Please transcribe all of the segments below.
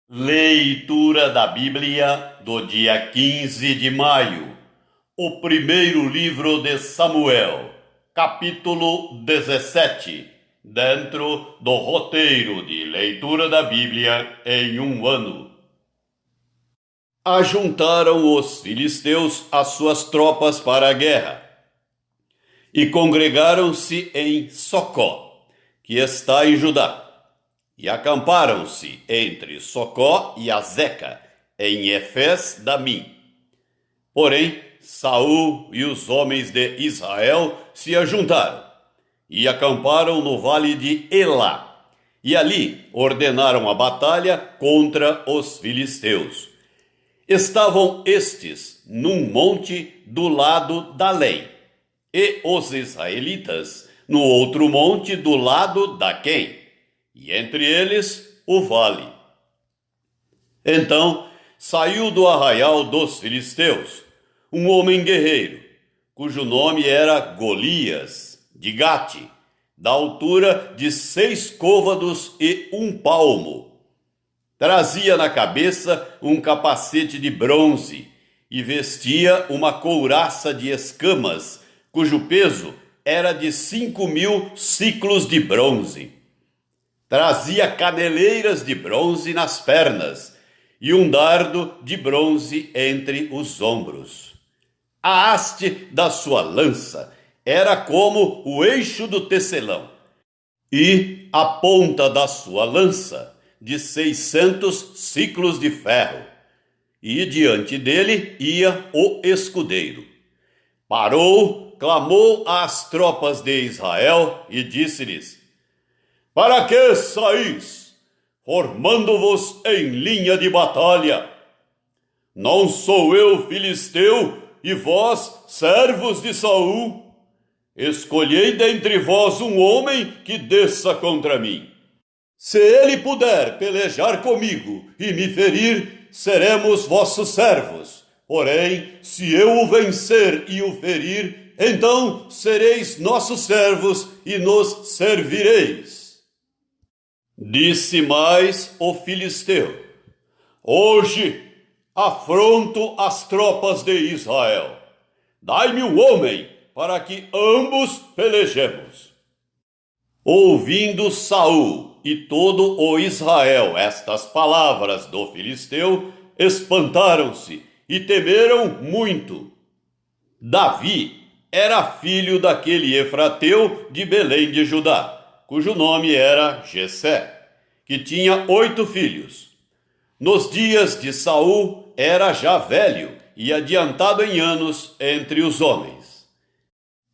Leitura da Bíblia do dia 15 de maio, o primeiro livro de Samuel, capítulo 17, dentro do roteiro de leitura da Bíblia em um ano. Ajuntaram os filisteus as suas tropas para a guerra e congregaram-se em Socó, que está em Judá. E acamparam-se entre Socó e Azeca, em Efes-damim. Porém, Saul e os homens de Israel se ajuntaram e acamparam no vale de Elá, e ali ordenaram a batalha contra os filisteus. Estavam estes num monte do lado da lei, e os israelitas no outro monte do lado da Quém, e entre eles o vale. Então saiu do arraial dos filisteus um homem guerreiro, cujo nome era Golias, de Gate, da altura de 6 côvados e 1 palmo. Trazia na cabeça um capacete de bronze e vestia uma couraça de escamas, cujo peso era de 5.000 siclos de bronze. Trazia caneleiras de bronze nas pernas e um dardo de bronze entre os ombros. A haste da sua lança era como o eixo do tecelão, e a ponta da sua lança de 600 siclos de ferro, e diante dele ia o escudeiro. Parou, clamou às tropas de Israel e disse-lhes: para que saís, formando-vos em linha de batalha? Não sou eu filisteu, e vós, servos de Saul? Escolhei dentre vós um homem que desça contra mim. Se ele puder pelejar comigo e me ferir, seremos vossos servos. Porém, se eu o vencer e o ferir, então sereis nossos servos e nos servireis. Disse mais o filisteu: hoje afronto as tropas de Israel. Dai-me um homem para que ambos pelejemos. Ouvindo Saul e todo o Israel estas palavras do filisteu, espantaram-se e temeram muito. Davi era filho daquele efrateu de Belém de Judá, cujo nome era Jessé, que tinha 8 filhos. Nos dias de Saul era já velho e adiantado em anos entre os homens.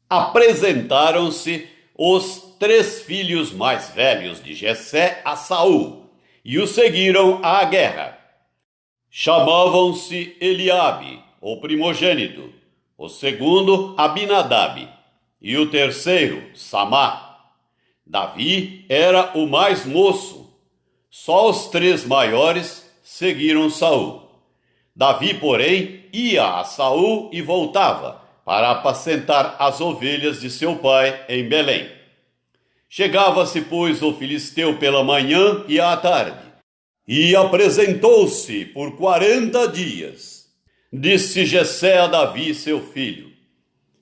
Apresentaram-se os 3 filhos mais velhos de Jessé a Saul e o seguiram à guerra. Chamavam-se Eliabe, o primogênito, o segundo Abinadab e o terceiro Samá. Davi era o mais moço. Só os 3 maiores seguiram Saul. Davi, porém, ia a Saul e voltava para apacentar as ovelhas de seu pai em Belém. Chegava-se, pois, o filisteu pela manhã e à tarde, e apresentou-se por 40 dias. Disse Jessé a Davi, seu filho: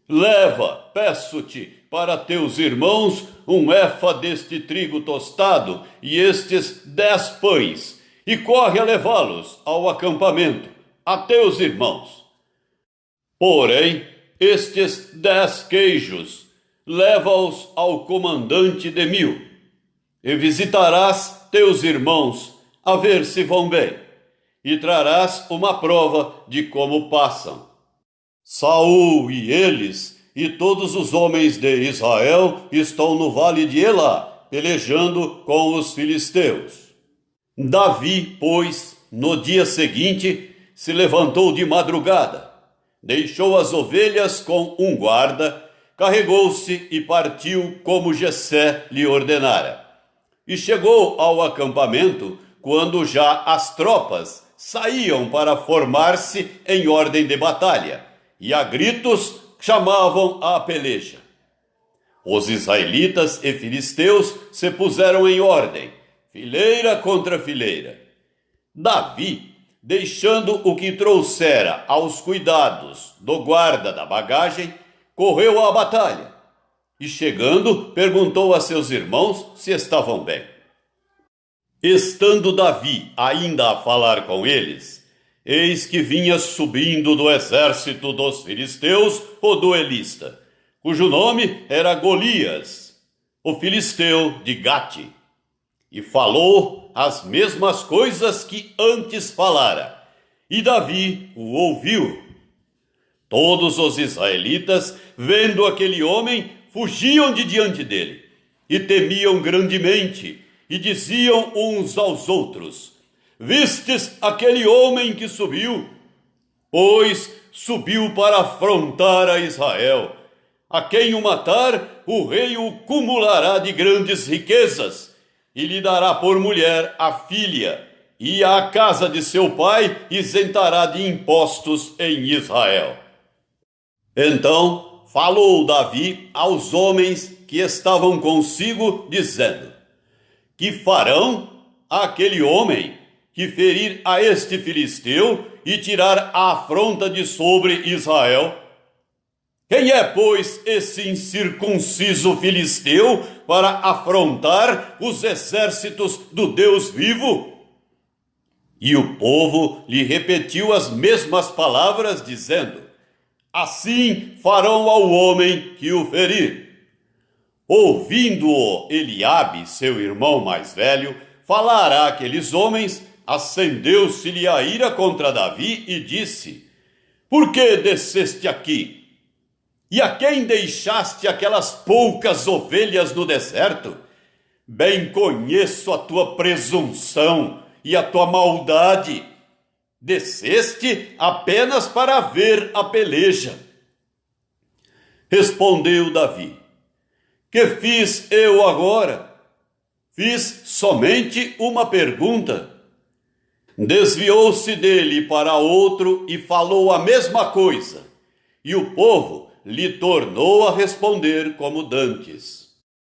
leva, peço-te, para teus irmãos um efa deste trigo tostado e estes 10 pães, e corre a levá-los ao acampamento, a teus irmãos. Porém, estes 10 queijos, leva-os ao comandante de 1000, e visitarás teus irmãos, a ver se vão bem, e trarás uma prova de como passam. Saul e eles e todos os homens de Israel estão no vale de Elá, pelejando com os filisteus. Davi, pois, no dia seguinte, se levantou de madrugada, deixou as ovelhas com um guarda, carregou-se e partiu como Jessé lhe ordenara. E chegou ao acampamento quando já as tropas saíam para formar-se em ordem de batalha, e a gritos chamavam à peleja. Os israelitas e filisteus se puseram em ordem, fileira contra fileira. Davi, deixando o que trouxera aos cuidados do guarda da bagagem, correu à batalha e, chegando, perguntou a seus irmãos se estavam bem. Estando Davi ainda a falar com eles, eis que vinha subindo do exército dos filisteus o duelista, cujo nome era Golias, o filisteu de Gate, e falou as mesmas coisas que antes falara, e Davi o ouviu. Todos os israelitas, vendo aquele homem, fugiam de diante dele, e temiam grandemente, e diziam uns aos outros: Vistes aquele homem que subiu? Pois subiu para afrontar a Israel. A quem o matar, o rei o cumulará de grandes riquezas, e lhe dará por mulher a filha, e a casa de seu pai isentará de impostos em Israel. Então falou Davi aos homens que estavam consigo, dizendo: Que farão aquele homem que ferir a este filisteu e tirar a afronta de sobre Israel? Quem é, pois, esse incircunciso filisteu para afrontar os exércitos do Deus vivo? E o povo lhe repetiu as mesmas palavras, dizendo: Assim farão ao homem que o ferir. Ouvindo-o Eliabe, seu irmão mais velho, falar àqueles homens, acendeu-se-lhe a ira contra Davi e disse: Por que desceste aqui? E a quem deixaste aquelas poucas ovelhas no deserto? Bem conheço a tua presunção e a tua maldade. Desceste apenas para ver a peleja. Respondeu Davi: Que fiz eu agora? Fiz somente uma pergunta. Desviou-se dele para outro e falou a mesma coisa, e o povo lhe tornou a responder como dantes.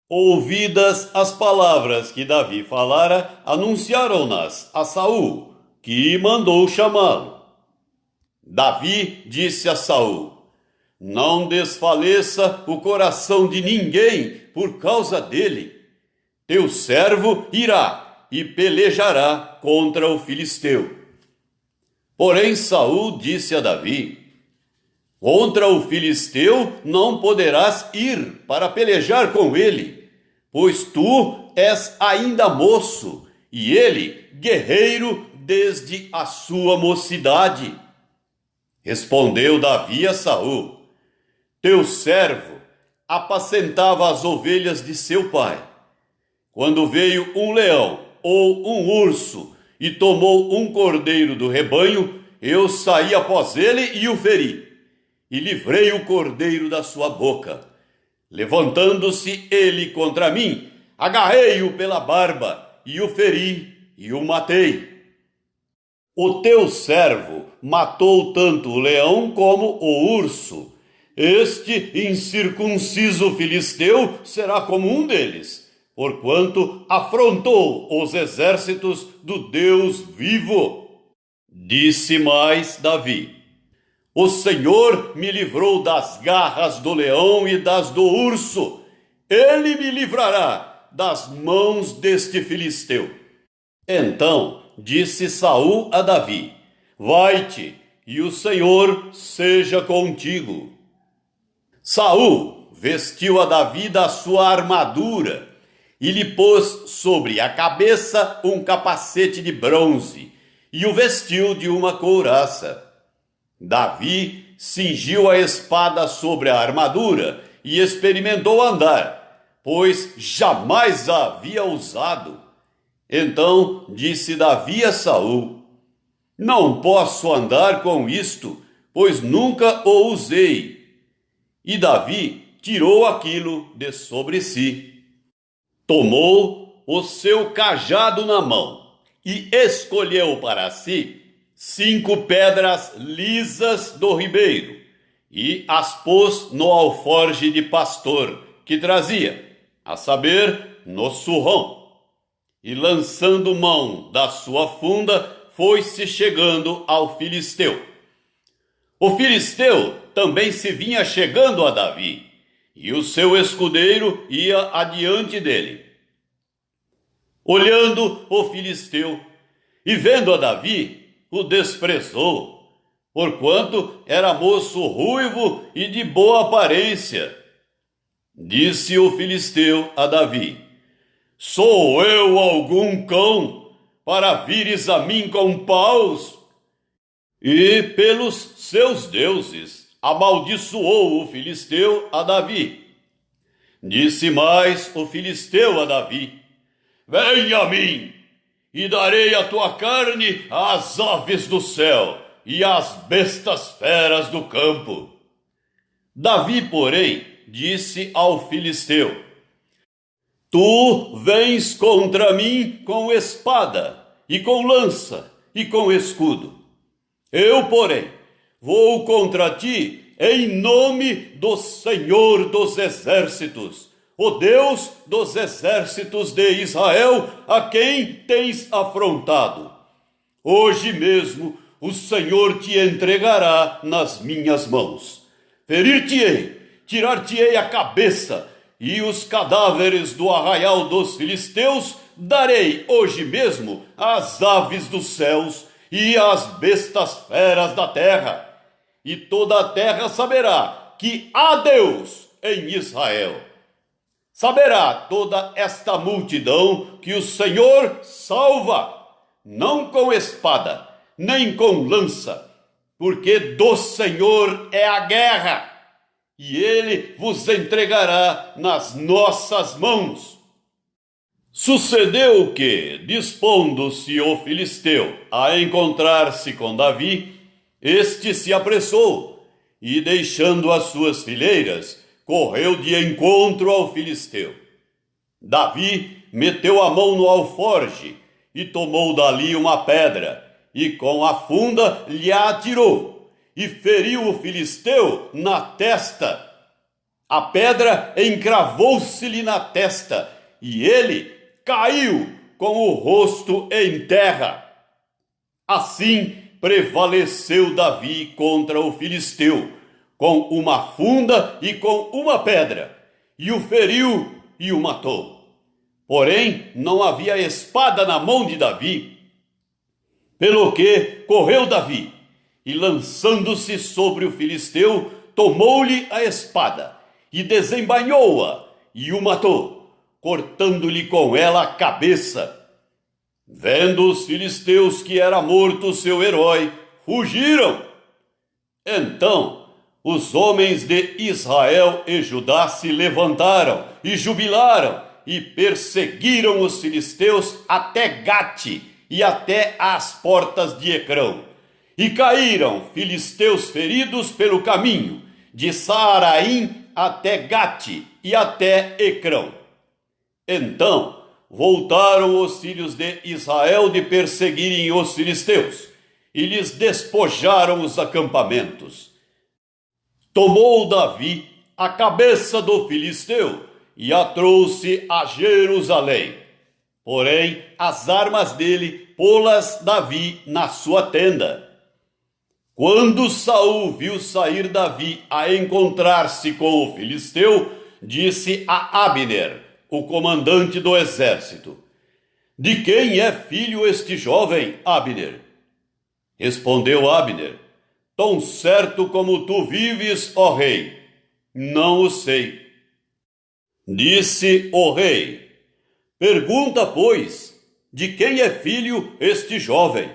Ouvidas as palavras que Davi falara, anunciaram-nas a Saul, que mandou chamá-lo. Davi disse a Saul: Não desfaleça o coração de ninguém por causa dele. Teu servo irá e pelejará contra o filisteu. Porém Saul disse a Davi: Contra o filisteu não poderás ir para pelejar com ele, pois tu és ainda moço, e ele guerreiro desde a sua mocidade. Respondeu Davi a Saul: Teu servo apacentava as ovelhas de seu pai. Quando veio um leão ou um urso e tomou um cordeiro do rebanho, eu saí após ele e o feri, e livrei o cordeiro da sua boca. Levantando-se ele contra mim, agarrei-o pela barba, e o feri, e o matei. O teu servo matou tanto o leão como o urso. Este incircunciso filisteu será como um deles, porquanto afrontou os exércitos do Deus vivo. Disse mais Davi: O Senhor me livrou das garras do leão e das do urso. Ele me livrará das mãos deste filisteu. Então disse Saul a Davi: Vai-te, e o Senhor seja contigo. Saul vestiu a Davi da sua armadura e lhe pôs sobre a cabeça um capacete de bronze e o vestiu de uma couraça. Davi cingiu a espada sobre a armadura e experimentou andar, pois jamais a havia usado. Então disse Davi a Saul: Não posso andar com isto, pois nunca o usei. E Davi tirou aquilo de sobre si. Tomou o seu cajado na mão e escolheu para si 5 pedras lisas do ribeiro e as pôs no alforje de pastor que trazia, a saber, no surrão. E lançando mão da sua funda, foi-se chegando ao filisteu. O filisteu também se vinha chegando a Davi, e o seu escudeiro ia adiante dele. Olhando o filisteu e vendo a Davi, o desprezou, porquanto era moço ruivo e de boa aparência. Disse o filisteu a Davi: Sou eu algum cão, para vires a mim com paus? E pelos seus deuses amaldiçoou o filisteu a Davi. Disse mais o filisteu a Davi: Venha a mim, e darei a tua carne às aves do céu e às bestas feras do campo. Davi, porém, disse ao filisteu: Tu vens contra mim com espada, e com lança, e com escudo. Eu, porém, vou contra ti em nome do Senhor dos Exércitos, o Deus dos exércitos de Israel, a quem tens afrontado. Hoje mesmo o Senhor te entregará nas minhas mãos. Ferir-te-ei, tirar-te-ei a cabeça, e os cadáveres do arraial dos filisteus darei hoje mesmo às aves dos céus e às bestas feras da terra. E toda a terra saberá que há Deus em Israel. Saberá toda esta multidão que o Senhor salva, não com espada, nem com lança, porque do Senhor é a guerra, e ele vos entregará nas nossas mãos. Sucedeu que, dispondo-se o filisteu a encontrar-se com Davi, este se apressou, e deixando as suas fileiras, correu de encontro ao filisteu. Davi meteu a mão no alforje, e tomou dali uma pedra, e com a funda lhe atirou, e feriu o filisteu na testa. A pedra encravou-se-lhe na testa, e ele caiu com o rosto em terra. Assim prevaleceu Davi contra o filisteu, com uma funda e com uma pedra, e o feriu e o matou. Porém, não havia espada na mão de Davi, pelo que correu Davi, e lançando-se sobre o filisteu, tomou-lhe a espada, e desembainhou-a, e o matou, cortando-lhe com ela a cabeça. Vendo os filisteus que era morto seu herói, fugiram. Então os homens de Israel e Judá se levantaram e jubilaram, e perseguiram os filisteus até Gate e até as portas de Ecrão. E caíram filisteus feridos pelo caminho, de Saaraim até Gate e até Ecrão. Então voltaram os filhos de Israel de perseguirem os filisteus, e lhes despojaram os acampamentos. Tomou Davi a cabeça do filisteu e a trouxe a Jerusalém. Porém, as armas dele pô-las Davi na sua tenda. Quando Saul viu sair Davi a encontrar-se com o filisteu, disse a Abner, o comandante do exército: De quem é filho este jovem, Abner? Respondeu Abner: Tão certo como tu vives, ó rei, não o sei. Disse o rei: Pergunta, pois, de quem é filho este jovem?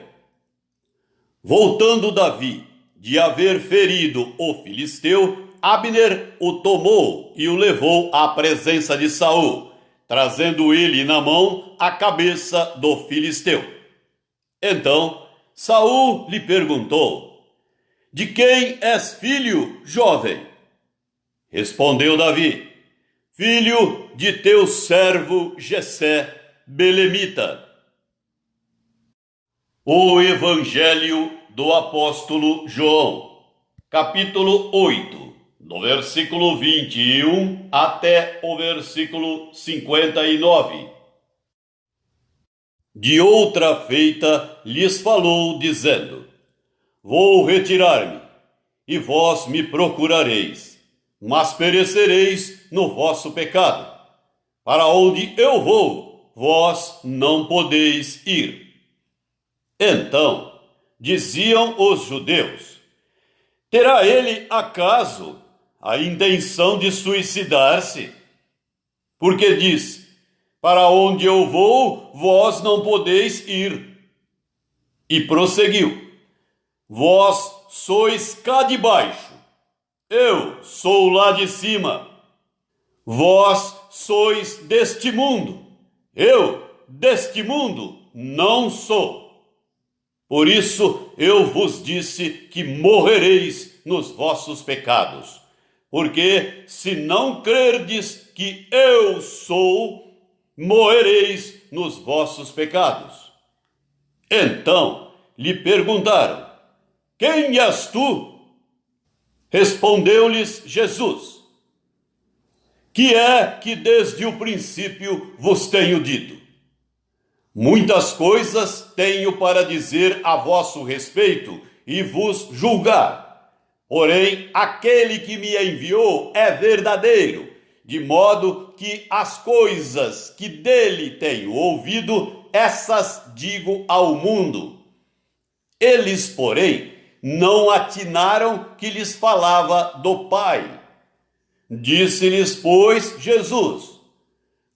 Voltando Davi de haver ferido o filisteu, Abner o tomou e o levou à presença de Saul, trazendo ele na mão a cabeça do filisteu. Então Saul lhe perguntou: De quem és filho, jovem? Respondeu Davi: Filho de teu servo Jessé, belemita. O Evangelho do Apóstolo João, capítulo 8, do versículo 21 até o versículo 59. De outra feita lhes falou, dizendo: Vou retirar-me, e vós me procurareis, mas perecereis no vosso pecado. Para onde eu vou, vós não podeis ir. Então diziam os judeus: Terá ele, acaso, a intenção de suicidar-se? Porque diz: Para onde eu vou, vós não podeis ir. E prosseguiu: Vós sois cá de baixo, eu sou lá de cima. Vós sois deste mundo, eu deste mundo não sou. Por isso eu vos disse que morrereis nos vossos pecados. Porque se não crerdes que eu sou, morrereis nos vossos pecados. Então lhe perguntaram: Quem és tu? Respondeu-lhes Jesus: Que é que desde o princípio vos tenho dito? Muitas coisas tenho para dizer a vosso respeito e vos julgar. Porém, aquele que me enviou é verdadeiro, de modo que as coisas que dele tenho ouvido, essas digo ao mundo. Eles, porém, não atinaram que lhes falava do Pai. Disse-lhes, pois, Jesus: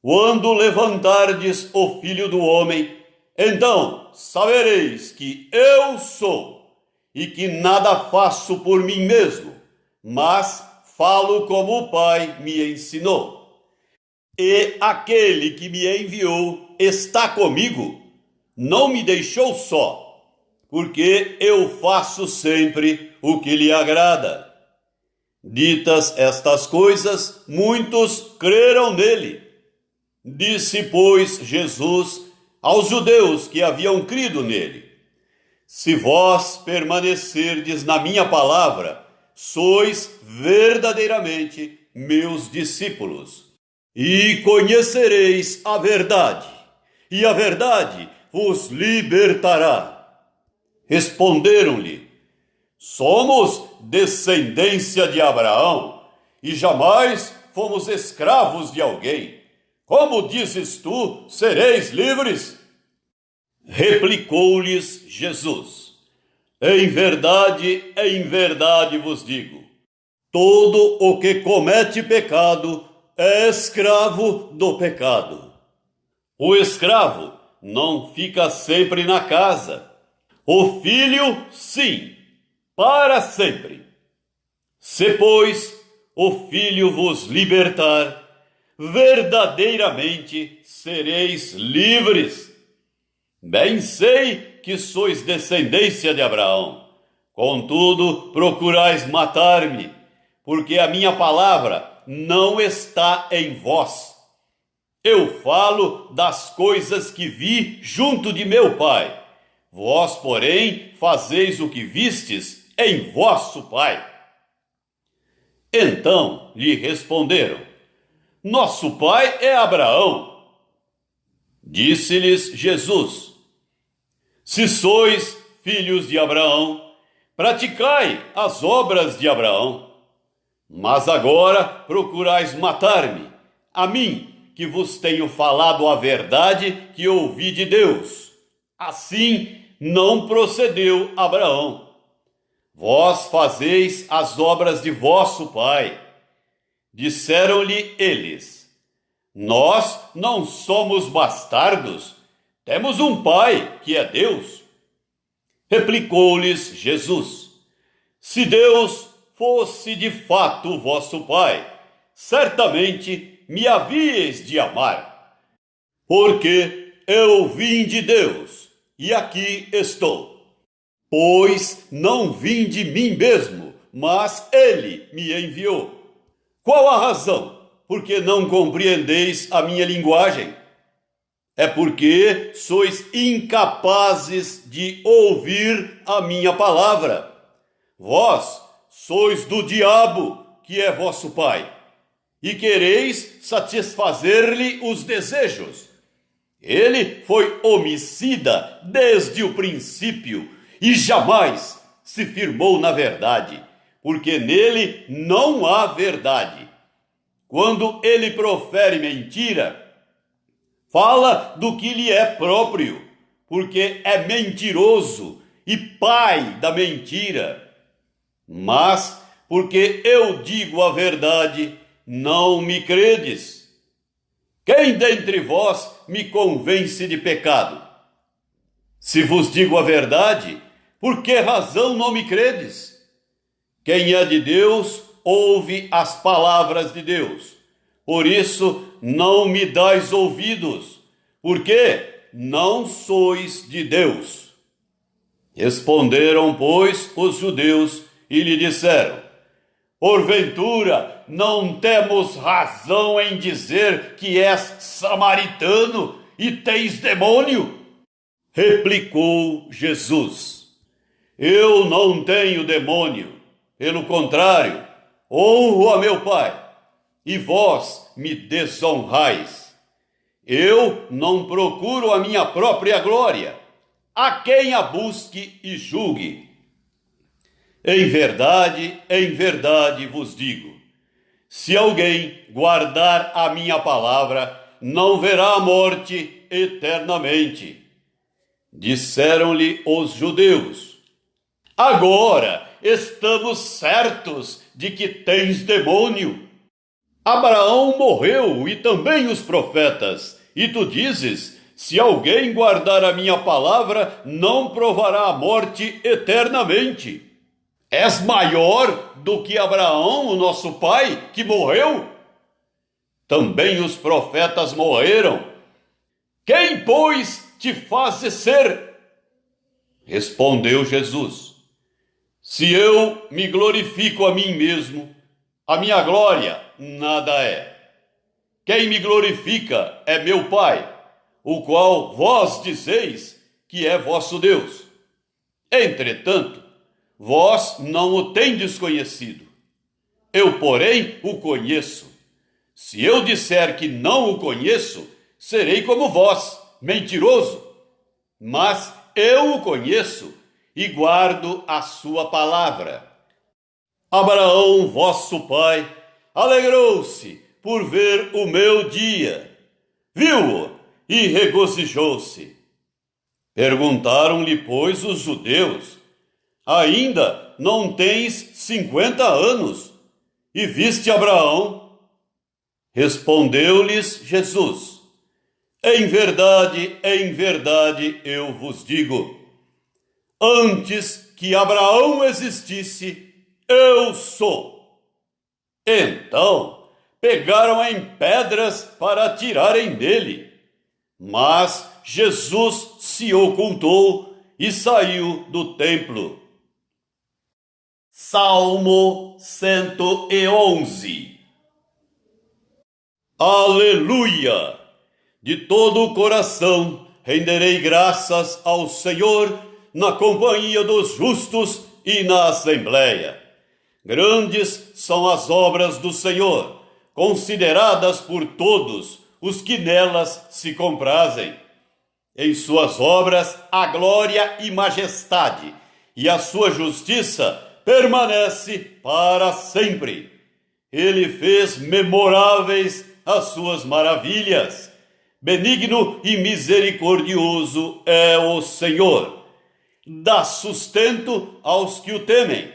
Quando levantardes o Filho do Homem, então sabereis que eu sou, e que nada faço por mim mesmo, mas falo como o Pai me ensinou. E aquele que me enviou está comigo, não me deixou só, porque eu faço sempre o que lhe agrada. Ditas estas coisas, muitos creram nele. Disse, pois, Jesus aos judeus que haviam crido nele: Se vós permanecerdes na minha palavra, sois verdadeiramente meus discípulos, e conhecereis a verdade, e a verdade vos libertará. Responderam-lhe: Somos descendência de Abraão, e jamais fomos escravos de alguém. Como dizes tu, sereis livres? Replicou-lhes Jesus: em verdade vos digo, todo o que comete pecado é escravo do pecado. O escravo não fica sempre na casa, o filho, sim, para sempre. Se, pois, o filho vos libertar, verdadeiramente sereis livres. Bem sei que sois descendência de Abraão, contudo procurais matar-me, porque a minha palavra não está em vós. Eu falo das coisas que vi junto de meu Pai. Vós, porém, fazeis o que vistes em vosso pai. Então lhe responderam: Nosso pai é Abraão. Disse-lhes Jesus: Se sois filhos de Abraão, praticai as obras de Abraão. Mas agora procurais matar-me, a mim, que vos tenho falado a verdade que ouvi de Deus. Assim não procedeu Abraão. Vós fazeis as obras de vosso pai. Disseram-lhe eles: Nós não somos bastardos, temos um pai, que é Deus. Replicou-lhes Jesus: Se Deus fosse de fato vosso pai, certamente me havíeis de amar, porque eu vim de Deus, e aqui estou. Pois não vim de mim mesmo, mas ele me enviou. Qual a razão por que não compreendeis a minha linguagem? É porque sois incapazes de ouvir a minha palavra. Vós sois do diabo, que é vosso pai, e quereis satisfazer-lhe os desejos. Ele foi homicida desde o princípio e jamais se firmou na verdade, porque nele não há verdade. Quando ele profere mentira, fala do que lhe é próprio, porque é mentiroso e pai da mentira. Mas, porque eu digo a verdade, não me credes. Quem dentre vós me convence de pecado? Se vos digo a verdade, por que razão não me credes? Quem é de Deus, ouve as palavras de Deus. Por isso, não me dais ouvidos, porque não sois de Deus. Responderam, pois, os judeus e lhe disseram: porventura, não temos razão em dizer que és samaritano e tens demônio? Replicou Jesus: eu não tenho demônio, pelo contrário, honro a meu Pai, e vós me desonrais. Eu não procuro a minha própria glória, a quem a busque e julgue. Em verdade vos digo, se alguém guardar a minha palavra, não verá a morte eternamente. Disseram-lhe os judeus: agora estamos certos de que tens demônio. Abraão morreu e também os profetas, e tu dizes: se alguém guardar a minha palavra, não provará a morte eternamente. És maior do que Abraão, o nosso pai, que morreu? Também os profetas morreram. Quem, pois, te fazes ser? Respondeu Jesus: se eu me glorifico a mim mesmo, a minha glória nada é. Quem me glorifica é meu Pai, o qual vós dizeis que é vosso Deus. Entretanto, vós não o tendes conhecido. Eu, porém, o conheço. Se eu disser que não o conheço, serei como vós, mentiroso. Mas eu o conheço e guardo a sua palavra. Abraão, vosso pai, alegrou-se por ver o meu dia. Viu-o e regozijou-se. Perguntaram-lhe, pois, os judeus: ainda não tens 50 anos e viste Abraão? Respondeu-lhes Jesus: em verdade eu vos digo, antes que Abraão existisse, eu sou. Então pegaram em pedras para atirarem nele, mas Jesus se ocultou e saiu do templo. Salmo 111. Aleluia! De todo o coração renderei graças ao Senhor na companhia dos justos e na assembleia. Grandes são as obras do Senhor, consideradas por todos os que nelas se comprazem. Em suas obras a glória e majestade, e a sua justiça permanece para sempre. Ele fez memoráveis as suas maravilhas. Benigno e misericordioso é o Senhor. Dá sustento aos que o temem.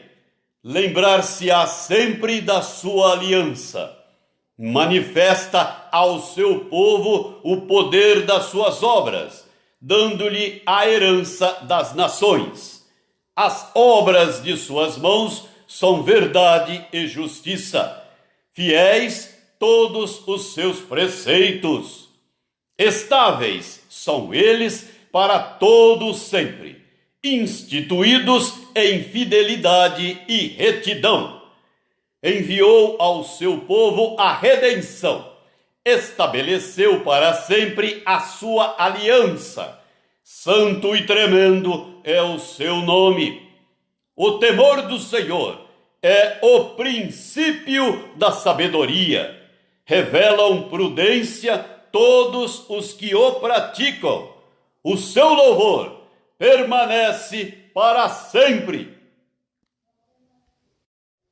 Lembrar-se-á sempre da sua aliança. Manifesta ao seu povo o poder das suas obras, dando-lhe a herança das nações. As obras de suas mãos são verdade e justiça. Fiéis todos os seus preceitos. Estáveis são eles para todo sempre, instituídos em fidelidade e retidão. Enviou ao seu povo a redenção, estabeleceu para sempre a sua aliança. Santo e tremendo é o seu nome. O temor do Senhor é o princípio da sabedoria. Revelam prudência todos os que o praticam. O seu louvor permanece para sempre.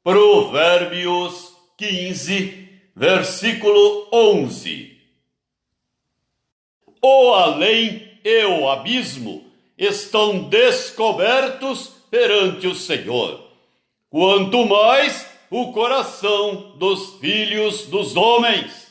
Provérbios 15, versículo 11. O além e o abismo estão descobertos perante o Senhor, quanto mais o coração dos filhos dos homens.